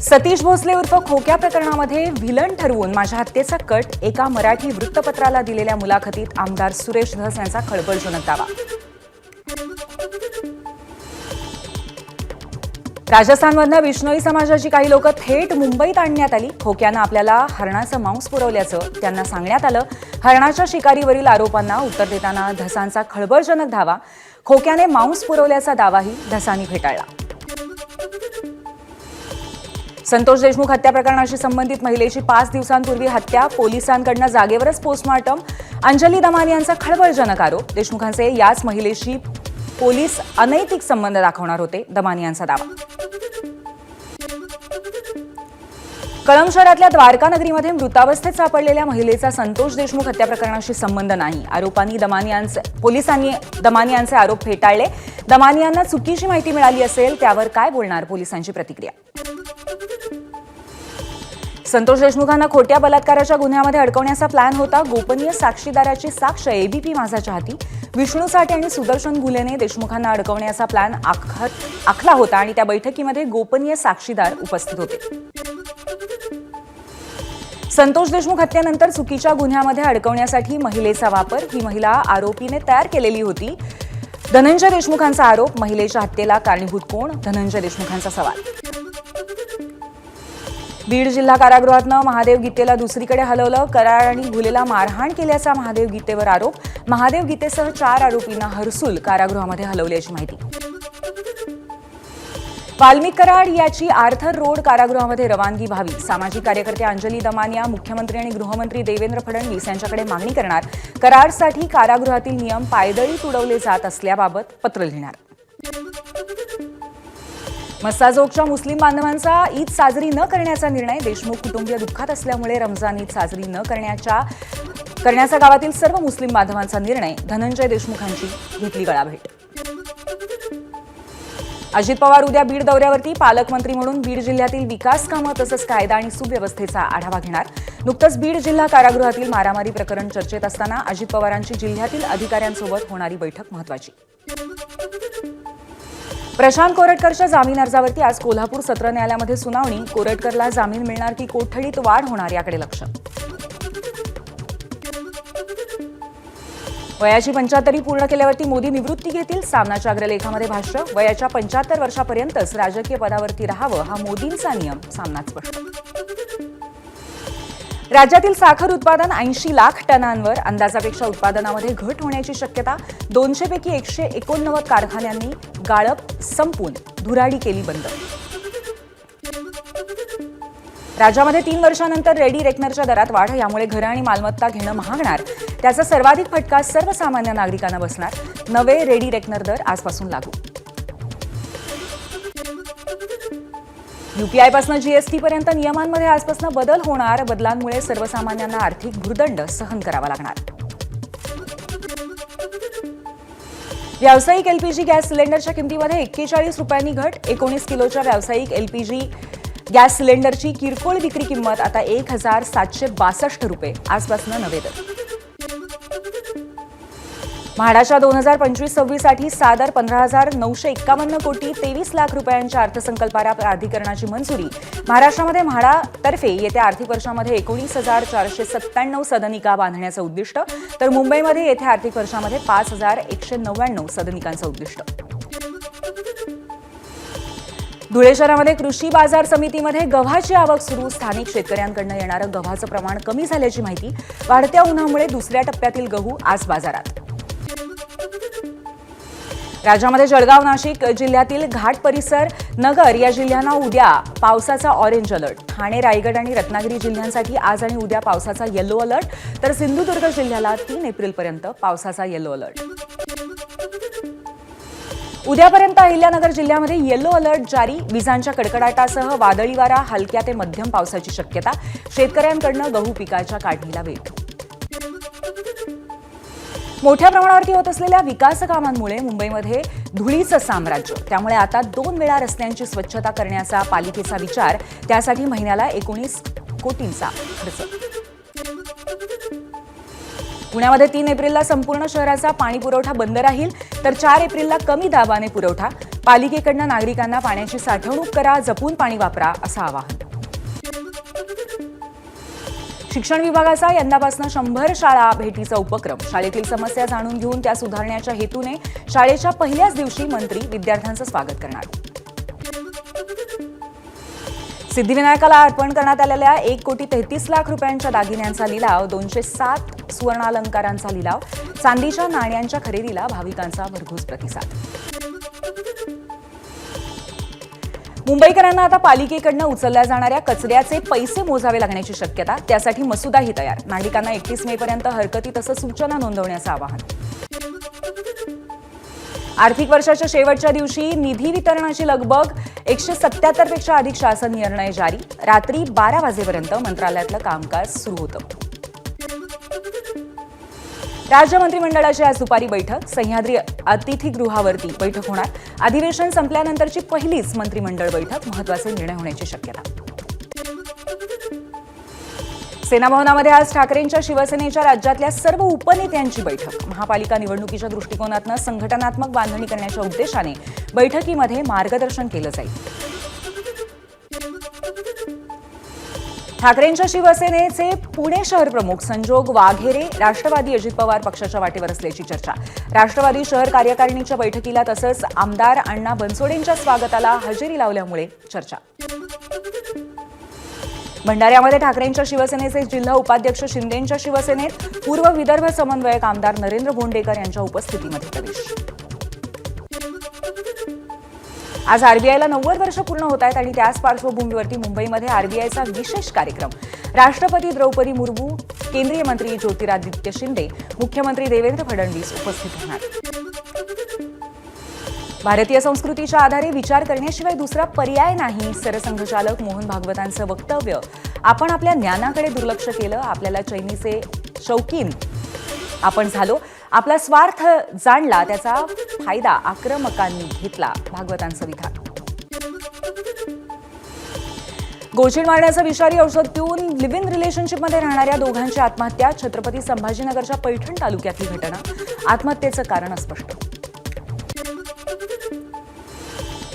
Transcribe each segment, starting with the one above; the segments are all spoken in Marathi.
सतीश भोसले उर्फ खोक्या प्रकरणामध्ये व्हिलन ठरवून माझ्या हत्येचा कट एका मराठी वृत्तपत्राला दिलेल्या मुलाखतीत आमदार सुरेश धस यांचा खळबळजनक दावा. राजस्थानमधनं बिश्नोई समाजाची काही लोक थेट मुंबईत आणण्यात आली. खोक्यानं आपल्याला हरणाचं मांस पुरवल्याचं त्यांना सांगण्यात आलं. हरणाच्या शिकारीवरील आरोपांना उत्तर देताना धसांचा खळबळजनक दावा. खोक्याने मांस पुरवल्याचा दावाही धसांनी फेटाळला. संतोष देशमुख हत्या प्रकरणाशी संबंधित महिलेची 5 दिवसांपूर्वी हत्या, पोलिसांकडून जागेवरच पोस्टमार्टम. अंजली दमानी यांचा खळबळजनक आरोप. देशमुखांचे याच महिलेशी पोलीस अनैतिक संबंध दाखवणार होते, दमानी यांचा दावा. कळंब शहरातल्या द्वारका नगरीमध्ये मृतावस्थेत सापडलेल्या महिलेचा संतोष देशमुख हत्या प्रकरणाशी संबंध नाही. आरोपांनी पोलिसांनी दमानी यांचे आरोप फेटाळले. दमानी यांना चुकीची माहिती मिळाली असेल त्यावर काय बोलणार, पोलिसांची प्रतिक्रिया. संतोष देशमुखांना खोट्या बलात्काराच्या गुन्ह्यामध्ये अडकवण्याचा प्लॅन होता. गोपनीय साक्षीदाराची साक्ष एबीपी माझाच्या हाती. विष्णू साठे आणि सुदर्शन घुलेने देशमुखांना अडकवण्याचा प्लॅन आखला होता आणि त्या बैठकीमध्ये गोपनीय साक्षीदार उपस्थित होते. संतोष देशमुख हत्येनंतर चुकीच्या गुन्ह्यामध्ये अडकवण्यासाठी महिलेचा वापर ही महिला आरोपीने तयार केलेली होती. धनंजय देशमुखांचा आरोप. महिलेच्या हत्येला कारणीभूत कोण, धनंजय देशमुखांचा सवाल. बीड जिल्हा कारागृहातनं महादेव गीतेला दुसरीकडे हलवलं. कराड आणि घुलेला मारहाण केल्याचा महादेव गीतेवर आरोप. महादेव गीतेसह 4 आरोपींना हर्सुल कारागृहामध्ये हलवल्याची माहिती. वाल्मिक कराड याची आर्थर रोड कारागृहामध्ये रवानगी व्हावी. सामाजिक कार्यकर्ते अंजली दमानिया मुख्यमंत्री आणि गृहमंत्री देवेंद्र फडणवीस यांच्याकडे मागणी करणार. कराडसाठी कारागृहातील नियम पायदळी तुडवले जात असल्याबाबत पत्र लिहिणार. मस्साजोगच्या मुस्लिम बांधवांचा ईद साजरी न करण्याचा निर्णय. देशमुख कुटुंबीय दुःखात असल्यामुळे रमजान ईद साजरी न करण्याचा गावातील सर्व मुस्लिम बांधवांचा निर्णय. धनंजय देशमुखांची घेतली गळाभेट. अजित पवार उद्या बीड दौऱ्यावरती. पालकमंत्री म्हणून बीड जिल्ह्यातील विकास कामं तसंच कायदा आणि सुव्यवस्थेचा आढावा घेणार. नुकतंच बीड जिल्हा कारागृहातील मारामारी प्रकरण चर्चेत असताना अजित पवारांची जिल्ह्यातील अधिकाऱ्यांसोबत होणारी बैठक महत्त्वाची. प्रशांत कोरटकरच्या जामीन अर्जावरती आज कोल्हापूर सत्र न्यायालयामध्ये सुनावणी. कोरटकरला जामीन मिळणार की कोठडीत वाढ होणार याकडे लक्ष. वयाची 75 पूर्ण केल्यावरती मोदी निवृत्ती घेतील. सामनाच्या अग्रलेखामध्ये भाष्य. वयाच्या 75 वर्षापर्यंतच राजकीय पदावरती राहावं हा मोदींचा नियम. सामनात स्पष्ट. राज्यातील साखर उत्पादन 80 लाख टनांवर. अंदाजापेक्षा उत्पादनामध्ये घट होण्याची शक्यता. 200 पैकी 189 कारखान्यांनी गाळप संपून धुराडी केली बंद. राज्यामध्ये 3 वर्षांनंतर रेडी रेकनरच्या दरात वाढ. यामुळे घरं आणि मालमत्ता घेणं महागणार. त्याचा सर्वाधिक फटका सर्वसामान्य नागरिकांना बसणार. नवे रेडी रेकनर दर आजपासून लागू. यूपीआयपासून जीएसटी पर्यंत नियमांमध्ये आजपासून बदल होणार. बदलांमुळे सर्वसामान्यांना आर्थिक भुर्दंड सहन करावा लागणार. व्यावसायिक एलपीजी गॅस सिलेंडरच्या किमतीमध्ये 41 रुपयांनी घट. 19 किलोच्या व्यावसायिक एलपीजी गॅस सिलेंडरची किरकोळ विक्री किंमत आता 1,762 रुपये. आजपासून नवे दर. म्हाडाच्या 2025-26 साठी सादर 15,951 कोटी 23 लाख रुपयांच्या अर्थसंकल्पाला प्राधिकरणाची मंजुरी. महाराष्ट्रामध्ये म्हाडातर्फे येत्या आर्थिक वर्षामध्ये 19,497 सदनिका बांधण्याचं उद्दिष्ट, तर मुंबईमध्ये येत्या आर्थिक वर्षामध्ये 5,199 सदनिकांचं उद्दिष्ट. धुळे शहरामध्ये कृषी बाजार समितीमध्ये गव्हाची आवक सुरू. स्थानिक शेतकऱ्यांकडून येणारं गव्हाचं प्रमाण कमी झाल्याची माहिती. वाढत्या उन्हामुळे दुसऱ्या टप्प्यातील गहू आज बाजारात. राज्यामध्ये जळगाव, नाशिक जिल्ह्यातील घाट परिसर, नगर या जिल्ह्यांना उद्या पावसाचा ऑरेंज अलर्ट. ठाणे, रायगड आणि रत्नागिरी जिल्ह्यांसाठी आज आणि उद्या पावसाचा येलो अलर्ट, तर सिंधुदुर्ग जिल्ह्याला 3 एप्रिलपर्यंत पावसाचा येलो अलर्ट. उद्यापर्यंत अहिल्यानगर जिल्ह्यामध्ये येलो अलर्ट जारी. विजांच्या कडकडाटासह वादळी वारा, हलक्या ते मध्यम पावसाची शक्यता. शेतकऱ्यांकडून गहू पिकाच्या काढणीला वेग. मोठ्या प्रमाणावरती होत असलेल्या विकास कामांमुळे मुंबईमध्ये धुळीचं साम्राज्य. त्यामुळे आता 2 वेळा रस्त्यांची स्वच्छता करण्याचा पालिकेचा विचार. त्यासाठी महिन्याला 19 कोटींचा खर्च. पुण्यामध्ये 3 एप्रिलला संपूर्ण शहराचा पाणी पुरवठा बंद राहील, तर 4 एप्रिलला कमी दाबाने पुरवठा. पालिकेकडून नागरिकांना पाण्याची साठवणूक करा, जपून पाणी वापरा असं आवाहन. शिक्षण विभागाचा यंदापासून 100 शाळा भेटीचा उपक्रम. शाळेतील समस्या जाणून घेऊन त्या सुधारण्याच्या हेतूने शाळेच्या पहिल्याच दिवशी मंत्री विद्यार्थ्यांचं स्वागत करणार. सिद्धिविनायकाला अर्पण करण्यात आलेल्या 1,33,00,000 रुपयांच्या दागिन्यांचा लिलाव, 207 सुवर्णालंकारांचा लिलाव, चांदीच्या नाण्यांच्या खरेदीला भाविकांचा भरघोस प्रतिसाद. मुंबईकरांना आता पालिकेकडून उचलल्या जाणाऱ्या कचऱ्याचे पैसे मोजावे लागण्याची शक्यता. त्यासाठी मसुदाही तयार. नागरिकांना 31 मेपर्यंत हरकती तसंच सूचना नोंदवण्याचं आवाहन. आर्थिक वर्षाच्या शेवटच्या दिवशी निधी वितरणाची लगबग. 177 पेक्षा अधिक शासन निर्णय जारी. रात्री 12 वाजेपर्यंत मंत्रालयातलं कामकाज सुरू होतं. राज्य मंत्रिमंडळाची आज दुपारी बैठक. सह्याद्री अतिथीगृहावरती बैठक होणार. अधिवेशन संपल्यानंतरची पहिलीच मंत्रिमंडळ बैठक. महत्त्वाचे निर्णय होण्याची शक्यता. सेना भवनामध्ये आज ठाकरेंच्या शिवसेनेच्या राज्यातल्या सर्व उपनेत्यांची बैठक. महापालिका निवडणुकीच्या दृष्टिकोनातून संघटनात्मक बांधणी करण्याच्या उद्देशाने बैठकीमध्ये मार्गदर्शन केलं जाईल. ठाकरेंच्या शिवसेनेचे पुणे शहर प्रमुख संजोग वाघेरे राष्ट्रवादी अजित पवार पक्षाच्या वाटेवर असल्याची चर्चा. राष्ट्रवादी शहर कार्यकारिणीच्या बैठकीला तसंच आमदार अण्णा बनसोडेंच्या स्वागताला हजेरी लावल्यामुळे चर्चा. भंडाऱ्यामध्ये ठाकरेंच्या शिवसेनेचे जिल्हा उपाध्यक्ष शिंदेंच्या शिवसेनेत पूर्व विदर्भ समन्वयक आमदार नरेंद्र भोंडेकर यांच्या उपस्थितीमध्ये प्रवेश. आज आरबीआयला 90 वर्ष पूर्ण होत आहेत आणि त्याच पार्श्वभूमीवरती मुंबईमध्ये आरबीआयचा विशेष कार्यक्रम. राष्ट्रपती द्रौपदी मुर्मू, केंद्रीय मंत्री ज्योतिरादित्य शिंदे, मुख्यमंत्री देवेंद्र फडणवीस उपस्थित राहणार. भारतीय संस्कृतीच्या आधारे विचार करण्याशिवाय दुसरा पर्याय नाही. सरसंघचालक मोहन भागवतांचं वक्तव्य. आपण आपल्या ज्ञानाकडे दुर्लक्ष केलं. आपल्याला चैनीचे शौकीन आपण झालो. आपला स्वार्थ जाणला. त्याचा फायदा आक्रमकांनी घेतला. भागवतांचं विधान. गोचिड मारण्याचं विषारी औषध पिऊन लिव्ह इन रिलेशनशिपमध्ये राहणाऱ्या दोघांची आत्महत्या. छत्रपती संभाजीनगरच्या पैठण तालुक्यातली घटना. आत्महत्येचं कारण अस्पष्ट.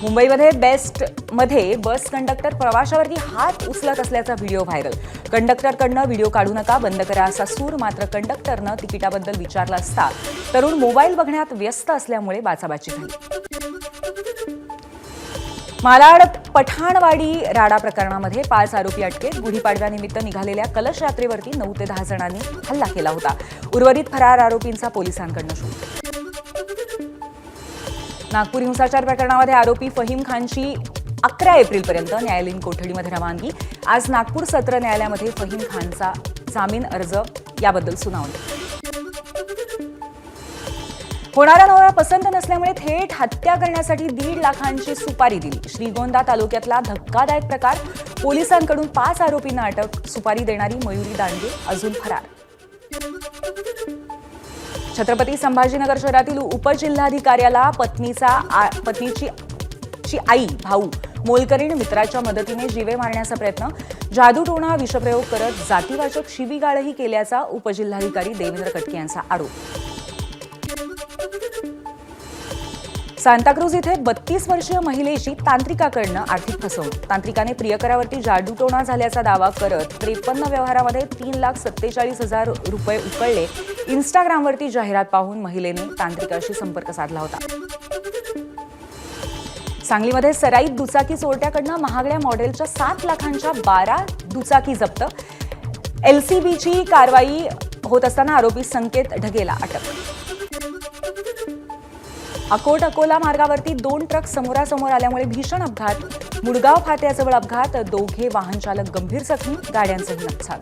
मुंबईमध्ये बेस्टमध्ये बस कंडक्टर प्रवाशावरती हात उचलत असल्याचा व्हिडिओ व्हायरल. कंडक्टरकडनं व्हिडिओ काढू नका, बंद करा असा सूर. मात्र कंडक्टरनं तिकिटाबद्दल विचारलं असता तरुण मोबाईल बघण्यात व्यस्त असल्यामुळे बाचाबाची झाली. मालाड पठाणवाडी राडा प्रकरणामध्ये 5 आरोपी अटकेत. गुढीपाडव्यानिमित्त निघालेल्या कलश यात्रेवरती 9 ते 10 जणांनी हल्ला केला होता. उर्वरित फरार आरोपींचा पोलिसांकडनं शोध. नागपूर हिंसाचार प्रकरणामध्ये आरोपी फहीम खानची 11 एप्रिलपर्यंत न्यायालयीन कोठडीमध्ये रवानगी. आज नागपूर सत्र न्यायालयामध्ये फहीम खानचा जामीन अर्ज याबद्दल सुनावणी. होणारा नवरा पसंत नसल्यामुळे थेट हत्या करण्यासाठी 1.5 लाखांची सुपारी दिली. श्रीगोंदा तालुक्यातला धक्कादायक प्रकार. पोलिसांकडून 5 आरोपींना अटक. सुपारी देणारी मयुरी दांडगे अजून फरार. छत्रपती संभाजीनगर शहरातील उपजिल्हाधिकाऱ्याला पत्नीची आई भाऊ मोलकरीण मित्राच्या मदतीने जीवे मारण्याचा प्रयत्न. जादूटोणा विषप्रयोग करत जातीवाचक शिवीगाळही केल्याचा उपजिल्हाधिकारी देवेंद्र कटके यांचा आरोप. सांताक्रूज इथे 32 वर्षीय महिलेची तांत्रिकाकडनं आर्थिक फसवणूक. तांत्रिकाने प्रियकरावरती जादूटोणा झाल्याचा दावा करत 53 व्यवहारामध्ये 3,47,000 रुपये उकळले. इन्स्टाग्रामवरती जाहिरात पाहून महिलेने तांत्रिकाशी संपर्क साधला होता. सांगलीमध्ये सराईत दुचाकी चोरट्याकडनं महागड्या मॉडेलच्या 7 लाखांच्या 12 दुचाकी जप्त. एलसीबीची कारवाई होत असताना आरोपी संकेत ढगेला अटक. अकोट अकोला मार्गावरती 2 ट्रक समोरासमोर आल्यामुळे भीषण अपघात. मुडगाव फाट्याजवळ अपघात. दोघे वाहन चालक गंभीर जखमी. गाड्यांचंही नुकसान.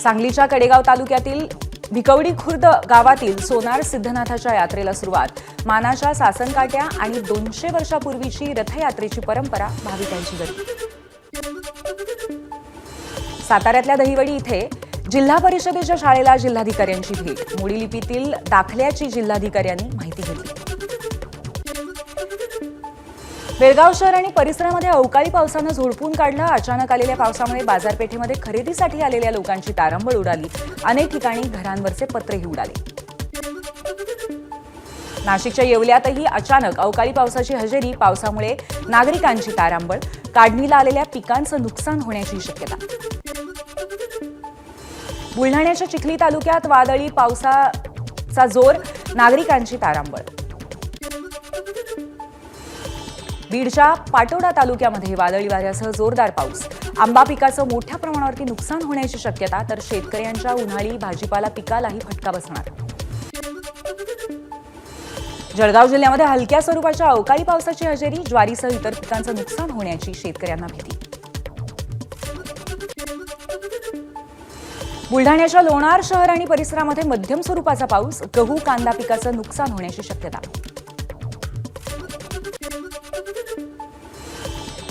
सांगलीच्या कडेगाव तालुक्यातील भिकवडी खुर्द गावातील सोनार सिद्धनाथाच्या यात्रेला सुरुवात. मानाच्या सासनकाट्या आणि 200 वर्षापूर्वीची रथयात्रेची परंपरा. भाविकांची गर्दी. साताऱ्यातल्या दहिवडी इथे जिल्हा परिषदेच्या शाळेला जिल्हाधिकाऱ्यांची भेट. मोडी लिपीतील दाखल्याची जिल्हाधिकाऱ्यांनी माहिती घेतली. बेळगाव शहर आणि परिसरामध्ये अवकाळी पावसानं झोडपून काढलं. अचानक आलेल्या पावसामुळे बाजारपेठेमध्ये खरेदीसाठी आलेल्या लोकांची तारंबळ उडाली. अनेक ठिकाणी घरांवरचे पत्रेही उडाले. नाशिकच्या येवल्यातही अचानक अवकाळी पावसाची हजेरी. पावसामुळे नागरिकांची तारांबळ. काढणीला आलेल्या पिकांचं नुकसान होण्याची शक्यता. बुलढाण्याच्या चिखली तालुक्यात वादळी पावसाचा जोर. नागरिकांची तारांबळ. बीडच्या पाटोदा तालुक्यामध्ये वादळी वाऱ्यासह जोरदार पाऊस. आंबा पिकाचं मोठ्या प्रमाणावरती नुकसान होण्याची शक्यता. तर शेतकऱ्यांच्या उन्हाळी भाजीपाला पिकालाही फटका बसणार. जळगाव जिल्ह्यामध्ये हलक्या स्वरूपाच्या अवकाळी पावसाची हजेरी. ज्वारीसह इतर पिकांचं नुकसान होण्याची शेतकऱ्यांना भीती. बुलढाण्याच्या लोणार शहर आणि परिसरामध्ये मध्यम स्वरूपाचा पाऊस. गहू कांदा पिकाचं नुकसान होण्याची शक्यता.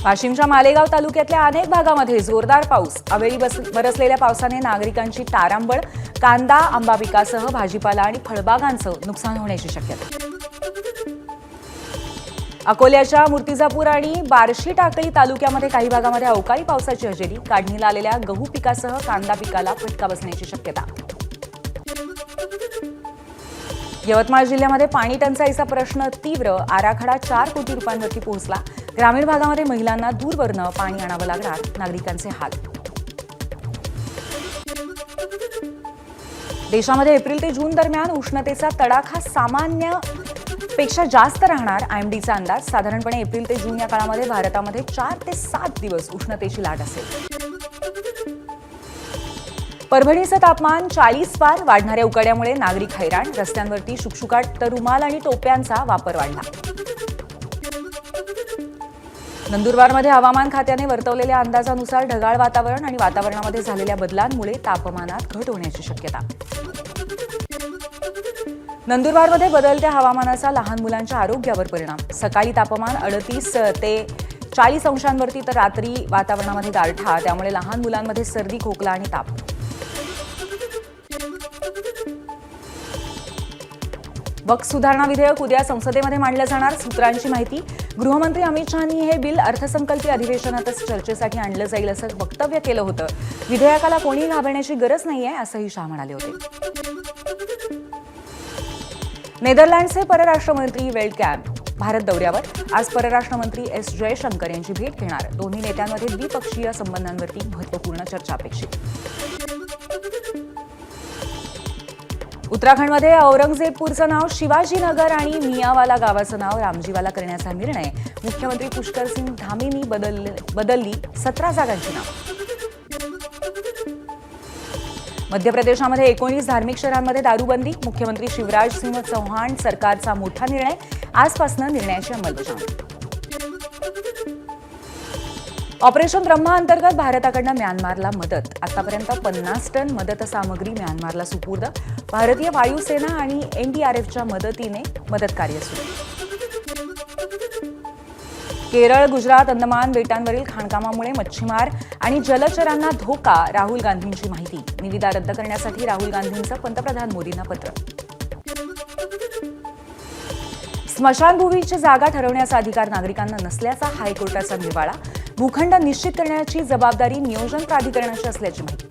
वाशिमच्या मालेगाव तालुक्यातल्या अनेक भागामध्ये जोरदार पाऊस. अवेळी बरसलेल्या पावसाने नागरिकांची तारांबळ. कांदा आंबा पिकासह भाजीपाला आणि फळबागांचं नुकसान होण्याची शक्यता. अकोल्याच्या मूर्तिजापूर आणि बार्शी टाकळी तालुक्यामध्ये काही भागामध्ये अवकाळी पावसाची हजेरी. काढणीला आलेल्या गहू पिकासह कांदा पिकाला फटका बसण्याची शक्यता. यवतमाळ जिल्ह्यामध्ये पाणी टंचाईचा प्रश्न तीव्र. आराखडा 4 कोटी रुपयांवरती पोहोचला. ग्रामीण भागामध्ये महिलांना दूरवरनं पाणी आणावं लागणार. नागरिकांचे हाल. देशामध्ये एप्रिल ते जून दरम्यान उष्णतेचा तडाखा सामान्यपेक्षा जास्त राहणार. आयएमडीचा अंदाज. साधारणपणे एप्रिल ते जून या काळामध्ये भारतामध्ये 4 ते 7 दिवस उष्णतेची लाट असेल. परभणीचं तापमान 40 पार. वाढणाऱ्या उकाड्यामुळे नागरिक हैराण. रस्त्यांवरती शुकशुकाट. तर रुमाल आणि टोप्यांचा वापर वाढला. नंदुरबारमध्ये हवामान खात्याने वर्तवलेल्या अंदाजानुसार ढगाळ वातावरण आणि वातावरणामध्ये झालेल्या बदलांमुळे तापमानात घट होण्याची शक्यता. नंदुरबारमध्ये बदलत्या हवामानाचा लहान मुलांच्या आरोग्यावर परिणाम. सकाळी तापमान 38 ते 40 अंशांवरती तर रात्री वातावरणामध्ये गारठा. त्यामुळे लहान मुलांमध्ये सर्दी खोकला आणि ताप. वक्फ सुधारणा विधेयक उद्या संसदेमध्ये मांडलं जाणार. सूत्रांची माहिती. गृहमंत्री अमित शहानी हे बिल अर्थसंकल्पीय अधिवेशनातच चर्चेसाठी आणलं जाईल असं वक्तव्य केलं होतं. विधेयकाला कोणी घाबरण्याची गरज नाहीये असंही शाह म्हणाले होते. नेदरलँडचे परराष्ट्र मंत्री वेल्डकॅम्प भारत दौऱ्यावर. आज परराष्ट्र मंत्री एस जयशंकर यांची भेट घेणार. दोन्ही नेत्यांमध्ये द्विपक्षीय संबंधांवरती महत्त्वपूर्ण चर्चा अपेक्षित. उत्तराखंडमध्ये औरंगजेबपूरचं नाव शिवाजीनगर आणि मियावाला गावाचं नाव रामजीवाला करण्याचा निर्णय. मुख्यमंत्री पुष्कर सिंग धामींनी बदलली 17 जागांची नाव. मध्य प्रदेशामध्ये 19 धार्मिक शहरांमध्ये दारूबंदी. मुख्यमंत्री शिवराज सिंह चौहान सरकारचा मोठा निर्णय. आजपासून निर्णयाची अंमलबजावणी. ऑपरेशन ब्रह्मा अंतर्गत भारताकडनं म्यानमारला मदत. आतापर्यंत 50 टन मदत सामग्री म्यानमारला सुपूर्द. भारतीय वायुसेना आणि एनडीआरएफच्या मदतीने मदतकार्य सुरू. केरळ, गुजरात, अंदमान बेटांवरील खाणकामामुळे मच्छीमार आणि जलचरांना धोका. राहुल गांधींची माहिती. निविदा रद्द करण्यासाठी राहुल गांधींचं पंतप्रधान मोदींना पत्र. स्मशानभूमीची जागा ठरवण्याचा अधिकार नागरिकांना नसल्याचा हायकोर्टाचा निर्वाळा. भूखंड निश्चित करण्याची जबाबदारी नियोजन प्राधिकरणाची असल्याची माहिती.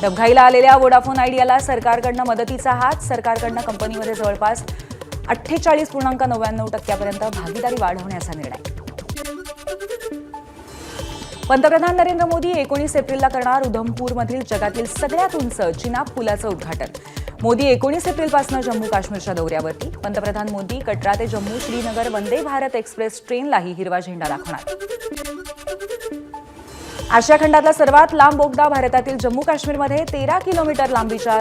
डबघाईला आलेल्या वोडाफोन आयडियाला सरकारकडनं मदतीचा हात. सरकारकडनं कंपनीमध्ये जवळपास 48.99% भागीदारी वाढवण्याचा निर्णय. पंतप्रधान नरेंद्र मोदी 19 एप्रिलला करणार उधमपूरमधील जगातील सगळ्यात उंच चिनाब पुलाचं उद्घाटन. मोदी 19 एप्रिलपासून जम्मू काश्मीरच्या दौऱ्यावरती. पंतप्रधान मोदी कटरा ते जम्मू श्रीनगर वंदे भारत एक्सप्रेस ट्रेनलाही हिरवा झेंडा दाखवणार. आशिया खंडातला सर्वात लांब बोगदा भारतातील जम्मू काश्मीरमध्ये 13 किलोमीटर लांबीच्या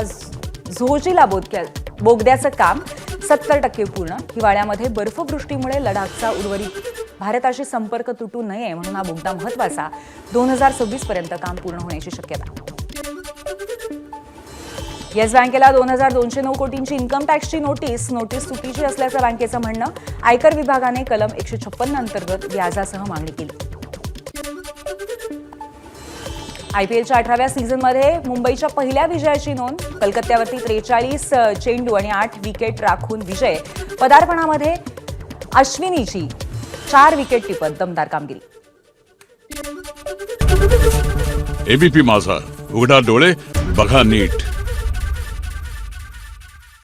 झोजिला बोगद्याचं काम 70% पूर्ण. हिवाळ्यामध्ये बर्फवृष्टीमुळे लडाखचा उर्वरित भारताशी संपर्क तुटू नये म्हणून हा बोगदा महत्वाचा. 2026 पर्यंत काम पूर्ण होण्याची शक्यता. येस बँकेला 2209 कोटींची इन्कम टॅक्सची नोटीस चुकीची असल्याचं बँकेचं म्हणणं. आयकर विभागाने कलम 156 अंतर्गत व्याजासह मागणी केली. आयपीएलच्या 18व्या सीझनमध्ये मुंबईच्या पहिल्या विजयाची नोंद. कलकत्त्यावरती 43 चेंडू आणि 8 विकेट राखून विजय. पदार्पणामध्ये अश्विनीची 4 विकेट टिपत दमदार कामगिरी. एबीपी माझा, उघडा डोळे बघा नीट.